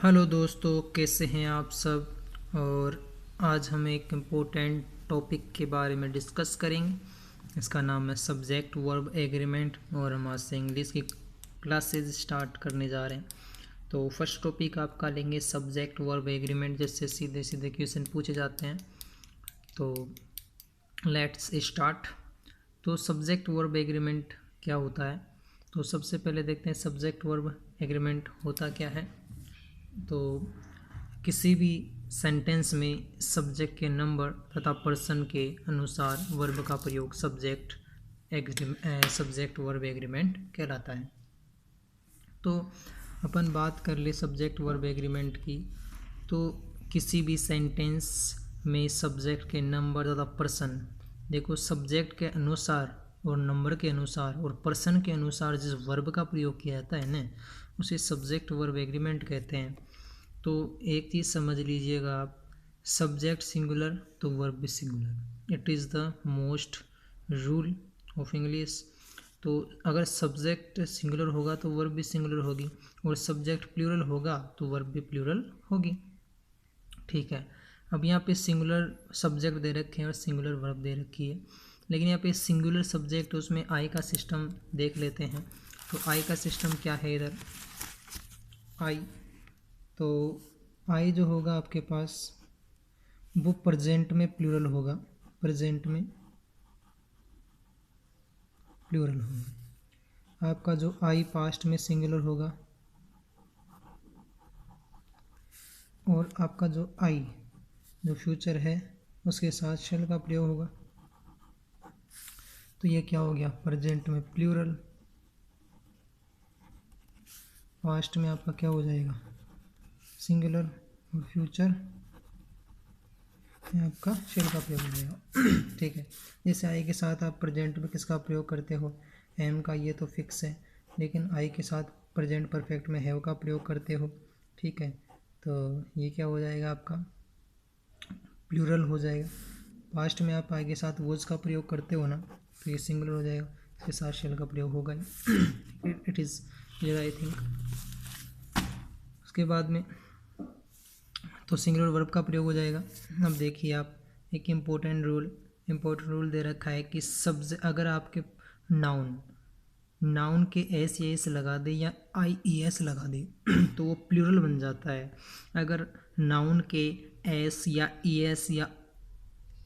Hello दोस्तों, कैसे हैं आप सब। और आज हम एक इम्पोर्टेंट टॉपिक के बारे में डिस्कस करेंगे। इसका नाम है सब्जेक्ट वर्ब एग्रीमेंट और हम आज से इंग्लिश की क्लासेस स्टार्ट करने जा रहे हैं। तो फर्स्ट टॉपिक आपका लेंगे सब्जेक्ट वर्ब एग्रीमेंट, जिससे सीधे सीधे क्वेश्चन पूछे जाते हैं। तो लेट्स स्टार्ट। तो सब्जेक्ट वर्ब एग्रीमेंट क्या होता है, तो सबसे पहले देखते हैं सब्जेक्ट वर्ब एग्रीमेंट होता क्या है। तो किसी भी सेंटेंस में सब्जेक्ट के नंबर तथा पर्सन के अनुसार वर्ब का प्रयोग सब्जेक्ट वर्ब एग्रीमेंट कहलाता है। तो अपन बात कर ले सब्जेक्ट वर्ब एग्रीमेंट की। तो किसी भी सेंटेंस में सब्जेक्ट के नंबर तथा पर्सन, देखो सब्जेक्ट के अनुसार और नंबर के अनुसार और पर्सन के अनुसार जिस वर्ब का प्रयोग किया जाता है ना, उसे सब्जेक्ट वर्ब एग्रीमेंट कहते हैं। तो एक चीज़ समझ लीजिएगा आप, सब्जेक्ट सिंगुलर तो वर्ब भी singular, it is the most rule of English. तो अगर सब्जेक्ट सिंगुलर होगा तो वर्ब भी सिंगुलर होगी, और सब्जेक्ट प्लूरल होगा तो वर्ब भी प्लूरल होगी। ठीक है। अब यहाँ पे सिंगुलर सब्जेक्ट दे रखे हैं और सिंगुलर वर्ब दे रखी है, लेकिन यहाँ पे सिंगुलर सब्जेक्ट उसमें आई का सिस्टम देख लेते हैं। तो आई का सिस्टम क्या है इधर, आई, तो आई जो होगा आपके पास वो प्रेजेंट में प्लूरल होगा, प्रेजेंट में प्लूरल होगा। आपका जो आई पास्ट में सिंगुलर होगा, और आपका जो आई जो फ्यूचर है उसके साथ शेल का प्रयोग होगा। तो ये क्या हो गया, प्रेजेंट में प्लूरल, पास्ट में आपका क्या हो जाएगा सिंगुलर, और फ्यूचर में आपका शेल का प्रयोग हो जाएगा। ठीक है। जैसे आई के साथ आप प्रेजेंट में किसका प्रयोग करते हो, एम का, ये तो फिक्स है, लेकिन आई के साथ प्रेजेंट परफेक्ट में हैव का प्रयोग करते हो। ठीक है। तो ये क्या हो जाएगा आपका प्लूरल हो जाएगा। पास्ट में आप आई के साथ वोज का प्रयोग करते हो ना, तो ये सिंगुलर हो जाएगा, इसके साथ शेल का प्रयोग होगा ही। It is clear I think. उसके बाद में तो सिंगुलर वर्ब का प्रयोग हो जाएगा। अब देखिए आप, एक इम्पोर्टेंट रूल दे रखा है कि अगर आपके नाउन के एस या एस लगा दे या आई ई एस लगा दे तो वो प्लूरल बन जाता है। अगर नाउन के एस या ई एस या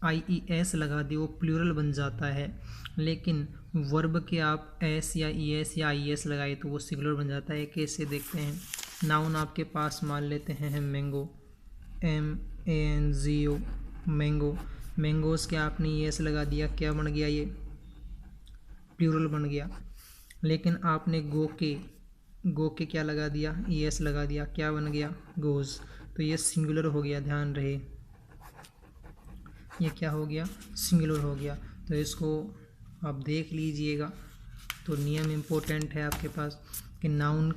आई ई एस लगा दे वो प्लूरल बन जाता है, लेकिन वर्ब के आप एस या ई एस या आई एस लगाए तो वो सिंगुलर बन जाता है। कैसे देखते हैं, नाउन आपके पास मान लेते हैं मैंगो, MANGO, मैंगो, मैंगोस के आपने ई एस लगा दिया, क्या बन गया, ये प्लूरल बन गया। लेकिन आपने गो के क्या लगा दिया, ई एस लगा दिया, क्या बन गया, गोज, तो ये सिंगुलर हो गया, ध्यान रहे, ये क्या हो गया, सिंगुलर हो गया। तो इसको आप देख लीजिएगा। तो नियम इम्पोर्टेंट है आपके पास कि नाउन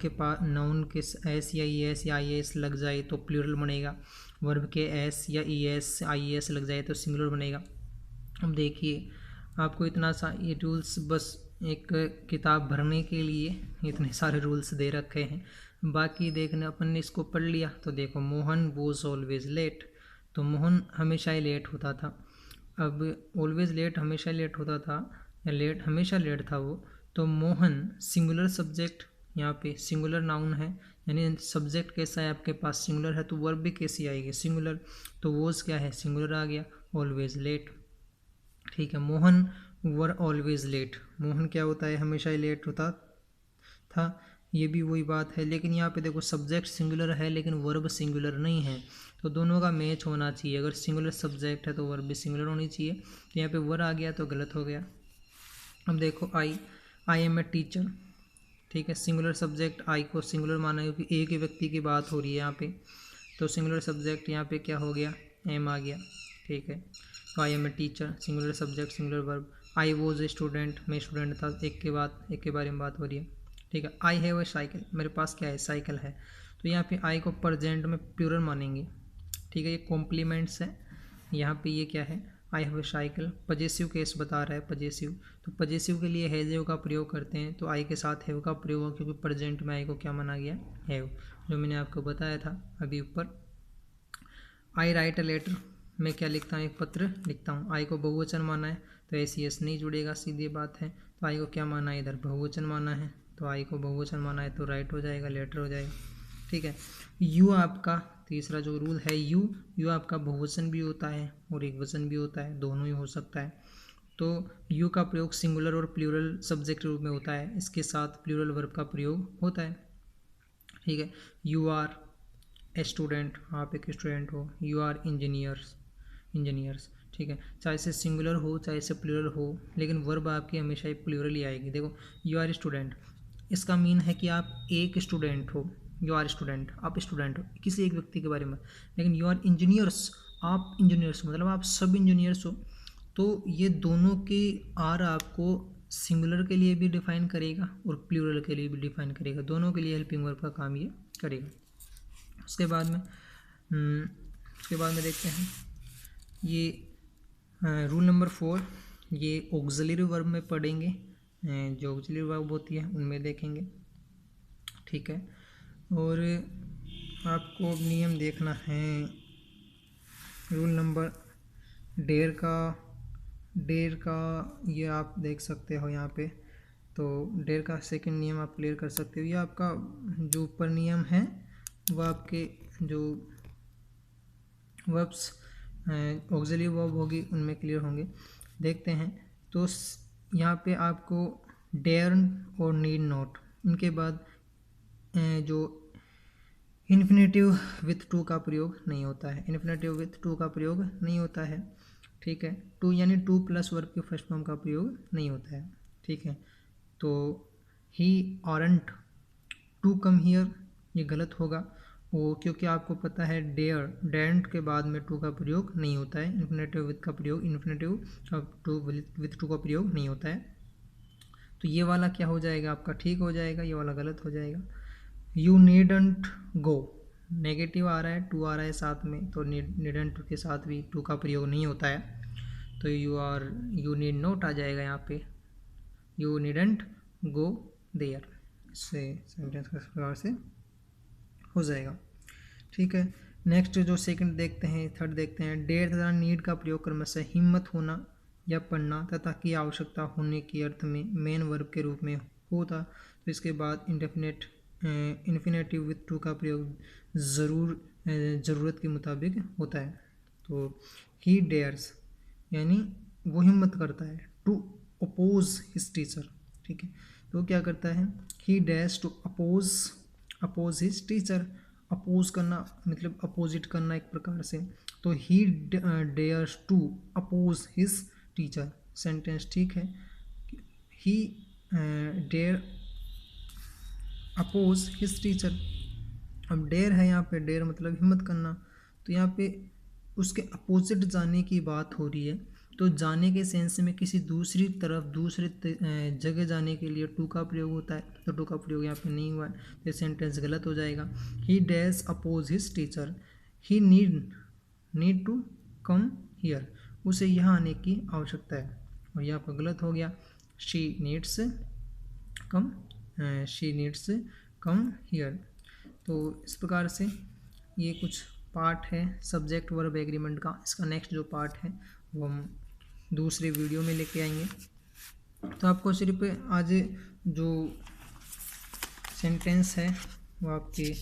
के एस या ई एस या आई एस लग जाए तो प्लूरल बनेगा, वर्ब के एस या ई एस आई एस लग जाए तो सिंगुलर बनेगा। अब देखिए आपको इतना सा ये रूल्स, बस एक किताब भरने के लिए इतने सारे रूल्स दे रखे हैं, बाकी देखने अपन ने इसको पढ़ लिया। तो देखो, मोहन वॉज ऑलवेज लेट, तो मोहन हमेशा ही लेट होता था। अब ऑलवेज लेट हमेशा लेट होता था, या लेट हमेशा लेट था वो, तो मोहन सिंगुलर सब्जेक्ट, यहाँ पे सिंगुलर नाउन है, यानी सब्जेक्ट कैसा है आपके पास, सिंगुलर है, तो वर्ब भी कैसी आएगी, सिंगुलर। तो वॉज क्या है, सिंगुलर आ गया, ऑलवेज लेट। ठीक है। Mohan were always late, Mohan क्या होता है, हमेशा ही लेट होता था, ये भी वही बात है। लेकिन यहाँ पे देखो सब्जेक्ट सिंगुलर है लेकिन वर्ब सिंगुलर नहीं है, तो दोनों का मैच होना चाहिए। अगर सिंगुलर सब्जेक्ट है तो वर्ब भी सिंगुलर होनी चाहिए, तो यहाँ पे वर आ गया तो गलत हो गया। अब देखो आई एम ए टीचर, ठीक है, सिंगुलर सब्जेक्ट आई को सिंगुलर माना क्योंकि एक ही व्यक्ति की बात हो रही है यहाँ पे, तो सिंगुलर सब्जेक्ट यहाँ पे क्या हो गया, एम आ गया। ठीक है। तो I am a teacher, singular subject singular verb. I was a student, मैं स्टूडेंट था, एक के बारे में बात हो रही है। ठीक है। आई हैव ए साइकिल, मेरे पास क्या है, साइकिल है, तो यहाँ पे आई को प्रेजेंट में प्लूरल मानेंगे। ठीक है। ये कॉम्प्लीमेंट्स है, यहाँ पे ये क्या है, I have a cycle. Possessive case बता रहा है, पजेसिव, तो पजेसिव के लिए हैव का प्रयोग करते हैं, तो आई के साथ हैव का प्रयोग हो, क्योंकि प्रेजेंट में आई को क्या माना गया, हैव, जो मैंने आपको बताया था अभी ऊपर। आई राइट अ लेटर, मैं क्या लिखता हूँ, एक पत्र लिखता हूँ। आई को बहुवचन माना है तो एस नहीं जुड़ेगा, सीधी बात है। तो आई को क्या माना है, इधर बहुवचन माना है, तो आई को बहुवचन माना है तो राइट हो जाएगा, लेटर हो जाएगा। ठीक है। यू आपका तीसरा जो रूल है, यू आपका बहुवचन भी होता है और एकवचन भी होता है, दोनों ही हो सकता है। तो यू का प्रयोग सिंगुलर और प्लूरल सब्जेक्ट रूप में होता है, इसके साथ प्लूरल वर्ब का प्रयोग होता है। ठीक है। यू आर ए स्टूडेंट, आप एक स्टूडेंट हो। You are engineers. ठीक है। चाहे से सिंगुलर हो चाहे से प्लूरल हो, लेकिन वर्ब आपकी हमेशा एक प्लूरल ही आएगी। देखो, यू आर स्टूडेंट, इसका मीन है कि आप एक स्टूडेंट हो। यू आर स्टूडेंट, आप स्टूडेंट हो किसी एक व्यक्ति के बारे में। लेकिन यू आर इंजीनियर्स, आप इंजीनियर्स मतलब आप सब इंजीनियर्स हो। तो ये दोनों के आर आपको सिंगुलर के लिए भी डिफाइन करेगा और प्लूरल के लिए भी डिफाइन करेगा, दोनों के लिए हेल्पिंग वर्ब का काम ये करेगा। उसके बाद में देखते हैं ये रूल नंबर 4, ये ऑक्सिलरी वर्ब में पढ़ेंगे, जो ऑक्सिलरी वर्ब होती है उनमें देखेंगे। ठीक है। और आपको नियम देखना है रूल नंबर डेयर का ये आप देख सकते हो यहाँ पे। तो डेयर का सेकंड नियम आप क्लियर कर सकते हो। ये आपका जो ऊपर नियम है वो आपके जो वर्ब्स ऑक्सिलरी वर्ब होगी उनमें क्लियर होंगे। देखते हैं। तो यहाँ पे आपको डेयर और नीड नॉट, इनके बाद जो इन्फिनेटिव विथ टू का प्रयोग नहीं होता है, इन्फिनेटिव विथ टू का प्रयोग नहीं होता है। ठीक है। टू यानी टू प्लस वर्ब के फर्स्ट फॉर्म का प्रयोग नहीं होता है। ठीक है। तो ही आरंट टू कम हियर, ये गलत होगा वो, क्योंकि आपको पता है डेंट के बाद में टू का प्रयोग नहीं होता है, इन्फिनेटिव विथ का प्रयोग, इन्फिनेटिव विथ टू का प्रयोग नहीं होता है। तो ये वाला क्या हो जाएगा आपका, ठीक हो जाएगा, ये वाला गलत हो जाएगा। यू नीडंट गो, नेगेटिव आ रहा है, टू आ रहा है साथ में, तो नीडंट के साथ भी टू का प्रयोग नहीं होता है। तो यू नीड नॉट आ जाएगा यहाँ पे, यू नीडंट गो देयर, इससे सेंटेंस किस प्रकार से हो जाएगा। ठीक है। नेक्स्ट जो सेकंड देखते हैं, थर्ड देखते हैं। डेयर तथा नीड का प्रयोग क्रमशः हिम्मत होना या पढ़ना तथा की आवश्यकता होने के अर्थ में मेन वर्ब के रूप में होता। तो इसके बाद इन्फिनेटिव विथ टू का प्रयोग ज़रूरत के मुताबिक होता है। तो ही डेयर्स यानी वो हिम्मत करता है टू अपोज हिज टीचर। ठीक है। तो क्या करता है, he dares to oppose his teacher. Oppose करना मतलब अपोजिट करना एक प्रकार से। तो he dares to oppose his teacher, sentence ठीक है। He dare oppose his teacher. अब डेयर है यहाँ पे, डेयर मतलब हिम्मत करना, तो यहाँ पे उसके अपोजिट जाने की बात हो रही है। तो जाने के सेंस में किसी दूसरी तरफ दूसरे जगह जाने के लिए टू का प्रयोग होता है, तो टू का प्रयोग यहाँ पे नहीं हुआ है, तो सेंटेंस गलत हो जाएगा। He dares oppose his teacher, he need to come here, उसे यहाँ आने की आवश्यकता है, और यहाँ पर गलत हो गया। She needs come here. तो इस प्रकार से ये कुछ पार्ट है सब्जेक्ट वर्ब एग्रीमेंट का। इसका नेक्स्ट जो पार्ट है वो हम दूसरे वीडियो में लेके आएंगे। तो आपको सिर्फ आज जो सेंटेंस है वो आपके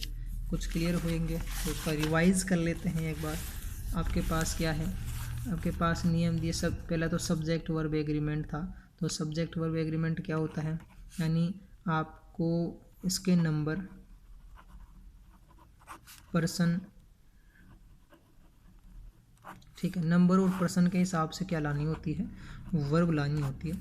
कुछ क्लियर होंगे, तो उसका रिवाइज कर लेते हैं एक बार। आपके पास क्या है, आपके पास नियम दिए सब। पहला तो सब्जेक्ट वर्ब एग्रीमेंट था। तो सब्जेक्ट वर्ब एग्रीमेंट क्या होता है, यानी आपको इसके नंबर, पर्सन, ठीक है, नंबर और पर्सन के हिसाब से क्या लानी होती है, वर्ब लानी होती है।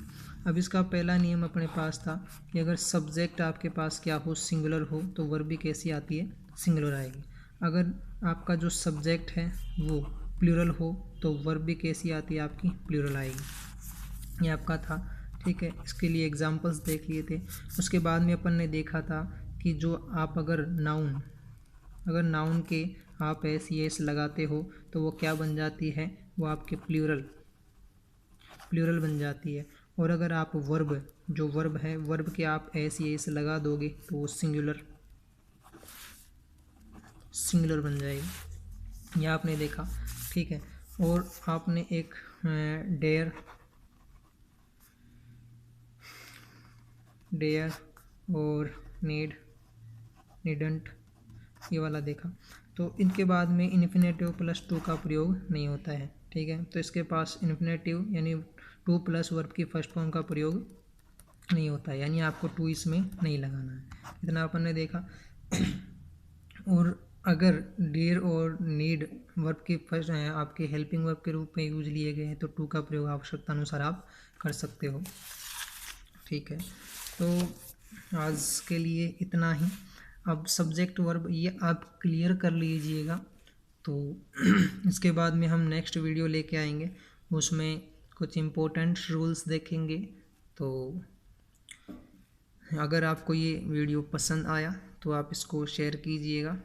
अब इसका पहला नियम अपने पास था कि अगर सब्जेक्ट आपके पास क्या हो, सिंगुलर हो, तो वर्ब भी कैसी आती है, सिंगुलर आएगी। अगर आपका जो सब्जेक्ट है वो प्लूरल हो तो वर्ब भी कैसी आती है, आपकी प्लूरल आएगी। ये आपका था। ठीक है। इसके लिए एग्जांपल्स देख लिए थे। उसके बाद में अपन ने देखा था कि जो आप अगर नाउन के आप एस लगाते हो तो वो क्या बन जाती है, वो आपके प्लूरल प्लूरल बन जाती है। और अगर आप वर्ब, जो वर्ब है, वर्ब के आप एस या एस लगा दोगे तो वो सिंगुलर बन जाएगी। यह आपने देखा, ठीक है। और आपने एक डेयर और नीडंट ये वाला देखा। तो इनके बाद में इन्फिनेटिव प्लस टू का प्रयोग नहीं होता है, ठीक है। तो इसके पास इन्फिनेटिव यानी टू प्लस वर्ब की फर्स्ट फॉर्म का प्रयोग नहीं होता है, यानी आपको टू इसमें नहीं लगाना है। इतना अपन ने देखा। और अगर डेयर और नीड वर्ब के फर्स्ट आपके हेल्पिंग वर्ब के रूप में यूज लिए गए हैं तो टू का प्रयोग आवश्यकता अनुसार आप कर सकते हो, ठीक है। तो आज के लिए इतना ही। अब सब्जेक्ट वर्ब ये आप क्लियर कर लीजिएगा। तो इसके बाद में हम नेक्स्ट वीडियो लेके आएंगे, उसमें कुछ इम्पोर्टेंट रूल्स देखेंगे। तो अगर आपको ये वीडियो पसंद आया तो आप इसको शेयर कीजिएगा।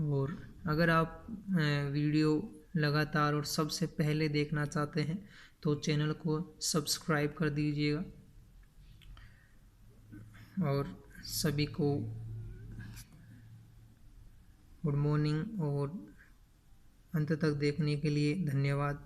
और अगर आप वीडियो लगातार और सबसे पहले देखना चाहते हैं तो चैनल को सब्सक्राइब कर दीजिएगा। और सभी को गुड मॉर्निंग और अंत तक देखने के लिए धन्यवाद।